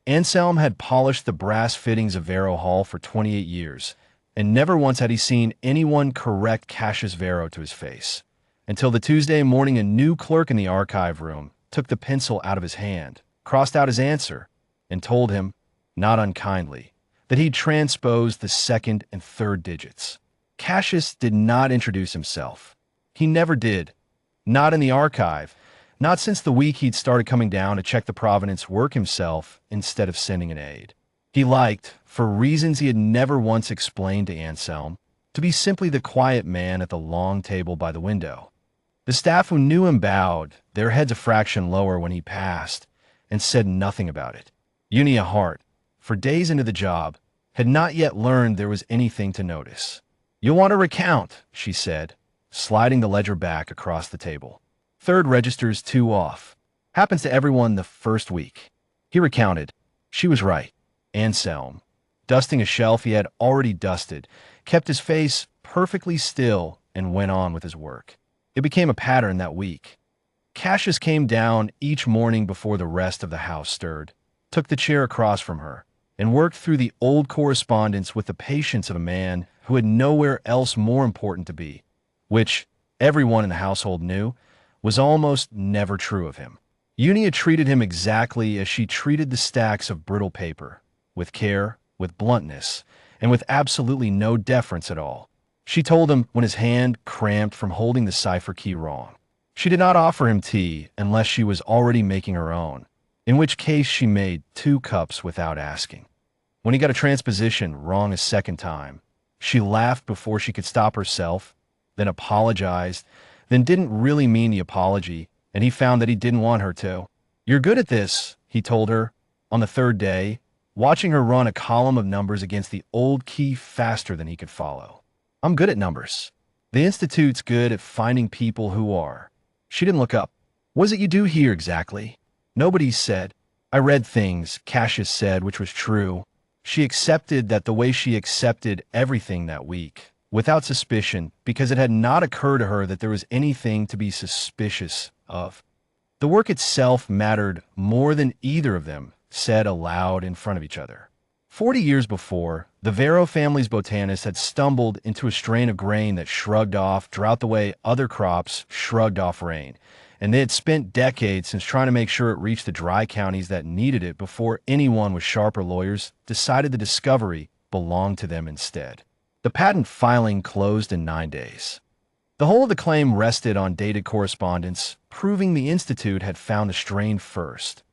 Anselm had polished the brass fittings of Vero Hall for 28 years, and never once had he seen anyone correct Cassius Vero to his face, until the Tuesday morning a new clerk in the archive room took the pencil out of his hand, crossed out his answer, and told him, not unkindly, that he'd transposed the second and third digits. Cassius did not introduce himself. He never did. Not in the archive. Not since the week he'd started coming down to check the Providence work himself instead of sending an aide. He liked, for reasons he had never once explained to Anselm, to be simply the quiet man at the long table by the window. The staff who knew him bowed, their heads a fraction lower when he passed, and said nothing about it. Unia Hart, for days into the job, had not yet learned there was anything to notice. "You'll want to recount," she said, sliding the ledger back across the table. "Third register's 2 off. Happens to everyone the first week." He recounted. She was right. Anselm, dusting a shelf he had already dusted, kept his face perfectly still and went on with his work. It became a pattern that week. Cassius came down each morning before the rest of the house stirred, took the chair across from her, and worked through the old correspondence with the patience of a man who had nowhere else more important to be, which, everyone in the household knew, was almost never true of him. Unia treated him exactly as she treated the stacks of brittle paper, with care, with bluntness, and with absolutely no deference at all. She told him when his hand cramped from holding the cipher key wrong. She did not offer him tea unless she was already making her own, in which case she made 2 cups without asking. When he got a transposition wrong a second time, she laughed before she could stop herself, then apologized, then didn't really mean the apology, and he found that he didn't want her to. "You're good at this," he told her, on the 3rd day, watching her run a column of numbers against the old key faster than he could follow. "I'm good at numbers. The Institute's good at finding people who are." She didn't look up. "What is it you do here exactly?" "Nobody said." "I read things," Cassius said, which was true. She accepted that the way she accepted everything that week, without suspicion, because it had not occurred to her that there was anything to be suspicious of. The work itself mattered more than either of them said aloud in front of each other. 40 years before, the Vero family's botanists had stumbled into a strain of grain that shrugged off drought the way other crops shrugged off rain, and they had spent decades since trying to make sure it reached the dry counties that needed it before anyone with sharper lawyers decided the discovery belonged to them instead. The patent filing closed in 9 days. The whole of the claim rested on dated correspondence, proving the Institute had found the strain first.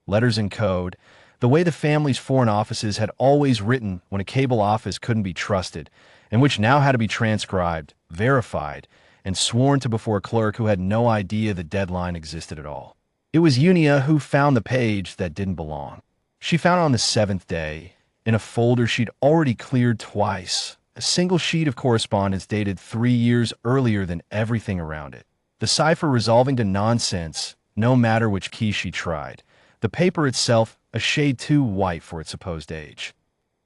Letters in code, the way the family's foreign offices had always written when a cable office couldn't be trusted, and which now had to be transcribed, verified, and sworn to before a clerk who had no idea the deadline existed at all. It was Unia who found the page that didn't belong. She found it on the 7th day, in a folder she'd already cleared twice, a single sheet of correspondence dated 3 years earlier than everything around it. The cipher resolving to nonsense, no matter which key she tried. The paper itself a shade too white for its supposed age.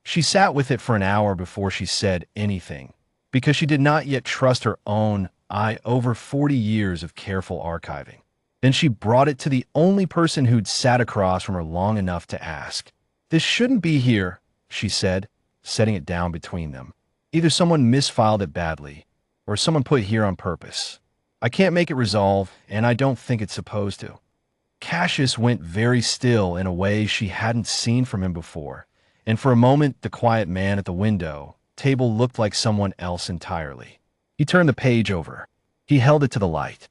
She sat with it for an hour before she said anything, because she did not yet trust her own eye over 40 years of careful archiving. Then she brought it to the only person who'd sat across from her long enough to ask. "This shouldn't be here," she said, setting it down between them. "Either someone misfiled it badly, or someone put it here on purpose. I can't make it resolve, and I don't think it's supposed to." Cassius went very still in a way she hadn't seen from him before, and for a moment the quiet man at the window table looked like someone else entirely. He turned the page over. He held it to the light.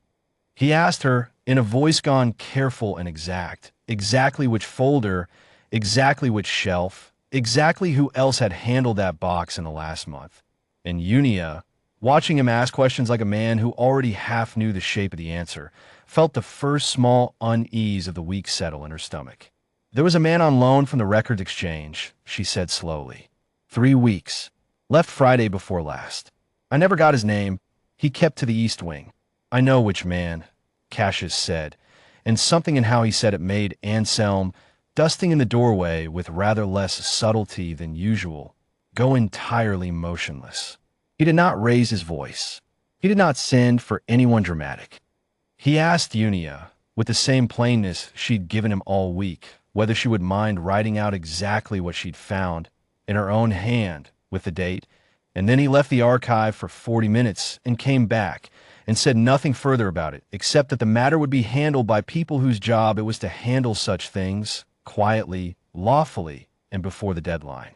He asked her, in a voice gone careful and exact, exactly which folder, exactly which shelf, exactly who else had handled that box in the last month. And Unia, watching him ask questions like a man who already half knew the shape of the answer, felt the first small unease of the week settle in her stomach. "There was a man on loan from the Records Exchange," she said slowly. 3 weeks. Left Friday before last. I never got his name. He kept to the East Wing." "I know which man," Cassius said, and something in how he said it made Anselm, dusting in the doorway with rather less subtlety than usual, go entirely motionless. He did not raise his voice. He did not send for anyone dramatic. He asked Unia, with the same plainness she'd given him all week, whether she would mind writing out exactly what she'd found in her own hand with the date. And then he left the archive for 40 minutes and came back and said nothing further about it, except that the matter would be handled by people whose job it was to handle such things quietly, lawfully, and before the deadline.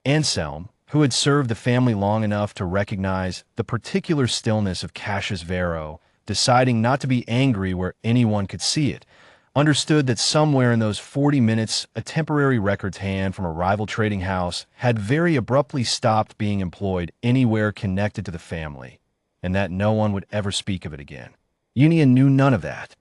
Anselm, who had served the family long enough to recognize the particular stillness of Cassius Vero, deciding not to be angry where anyone could see it, understood that somewhere in those 40 minutes, a temporary records hand from a rival trading house had very abruptly stopped being employed anywhere connected to the family, and that no one would ever speak of it again. Unia knew none of that.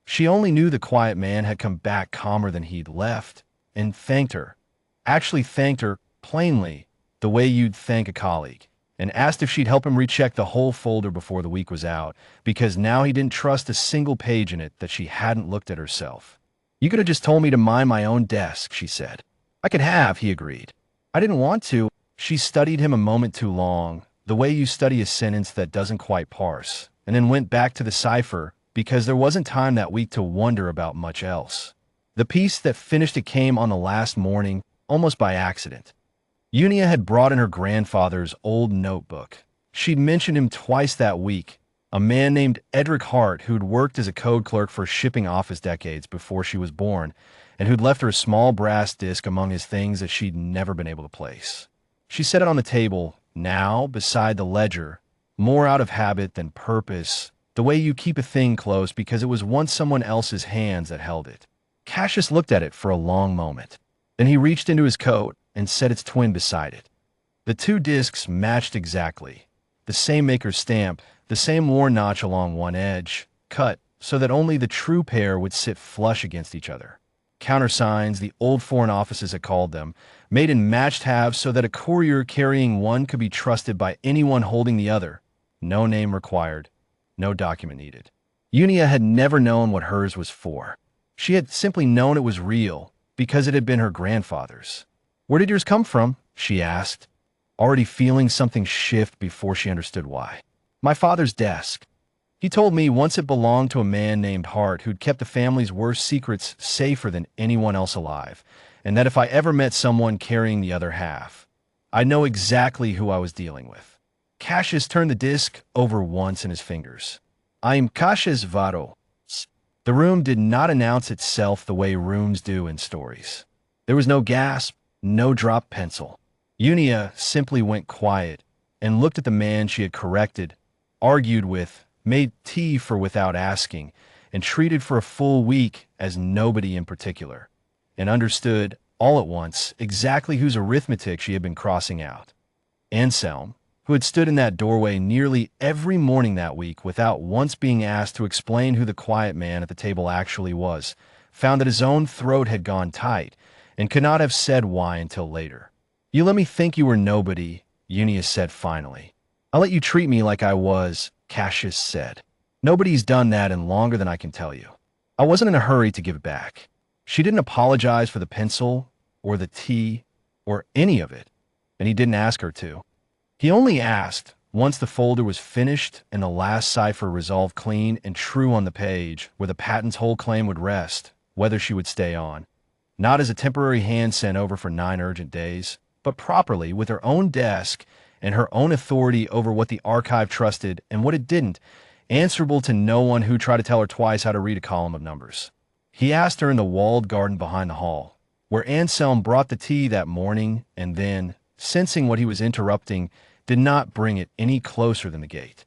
She only knew the quiet man had come back calmer than he'd left, and thanked her. Actually thanked her plainly, the way you'd thank a colleague, and asked if she'd help him recheck the whole folder before the week was out, because now he didn't trust a single page in it that she hadn't looked at herself. You could have just told me to mind my own desk, she said. I could have, he agreed. I didn't want to. She studied him a moment too long, the way you study a sentence that doesn't quite parse, and then went back to the cipher, because there wasn't time that week to wonder about much else. The piece that finished it came on the last morning, almost by accident. Unia had brought in her grandfather's old notebook. She'd mentioned him twice that week, a man named Edric Hart who'd worked as a code clerk for a shipping office decades before she was born, and who'd left her a small brass disc among his things that she'd never been able to place. She set it on the table, now beside the ledger, more out of habit than purpose, the way you keep a thing close because it was once someone else's hands that held it. Cassius looked at it for a long moment. Then he reached into his coat and set its twin beside it. The two discs matched exactly. The same maker's stamp, the same worn notch along one edge, cut so that only the true pair would sit flush against each other. Countersigns, the old foreign offices had called them, made in matched halves so that a courier carrying one could be trusted by anyone holding the other. No name required, no document needed. Unia had never known what hers was for. She had simply known it was real because it had been her grandfather's. Where did yours come from? She asked, already feeling something shift before she understood why. My father's desk. He told me once it belonged to a man named Hart who'd kept the family's worst secrets safer than anyone else alive, and that if I ever met someone carrying the other half, I'd know exactly who I was dealing with. Cassius turned the disc over once in his fingers. I'm Cassius Varo. The room did not announce itself the way rooms do in stories. There was no gasp, no drop pencil. Unia simply went quiet and looked at the man she had corrected, argued with, made tea for without asking, and treated for a full week as nobody in particular, and understood, all at once, exactly whose arithmetic she had been crossing out. Anselm, who had stood in that doorway nearly every morning that week without once being asked to explain who the quiet man at the table actually was, found that his own throat had gone tight, and could not have said why until later. You let me think you were nobody, Unia said finally. I'll let you treat me like I was, Cassius said. Nobody's done that in longer than I can tell you. I wasn't in a hurry to give it back. She didn't apologize for the pencil, or the tea, or any of it, and he didn't ask her to. He only asked, once the folder was finished and the last cipher resolved clean and true on the page where the patent's whole claim would rest, whether she would stay on. Not as a temporary hand sent over for 9 urgent days, but properly with her own desk and her own authority over what the archive trusted and what it didn't, answerable to no one who tried to tell her twice how to read a column of numbers. He asked her in the walled garden behind the hall, where Anselm brought the tea that morning and then, sensing what he was interrupting, did not bring it any closer than the gate.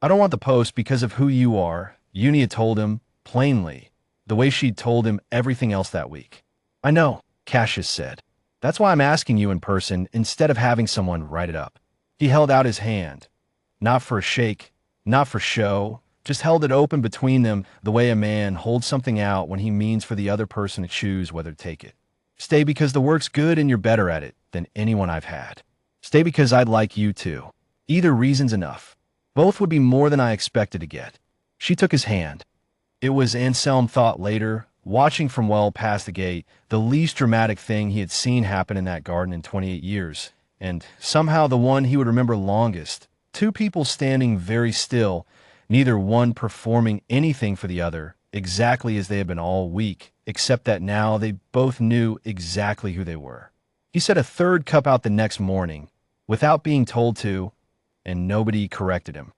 I don't want the post because of who you are, Unia told him, plainly, the way she'd told him everything else that week. I know, Cassius said. That's why I'm asking you in person instead of having someone write it up. He held out his hand. Not for a shake, not for show, just held it open between them the way a man holds something out when he means for the other person to choose whether to take it. Stay because the work's good and you're better at it than anyone I've had. Stay because I'd like you to. Either reason's enough. Both would be more than I expected to get. She took his hand. It was, Anselm thought later, watching from well past the gate, the least dramatic thing he had seen happen in that garden in 28 years, and somehow the one he would remember longest. Two people standing very still, neither one performing anything for the other, exactly as they had been all week, except that now they both knew exactly who they were. He set a third cup out the next morning, without being told to, and nobody corrected him.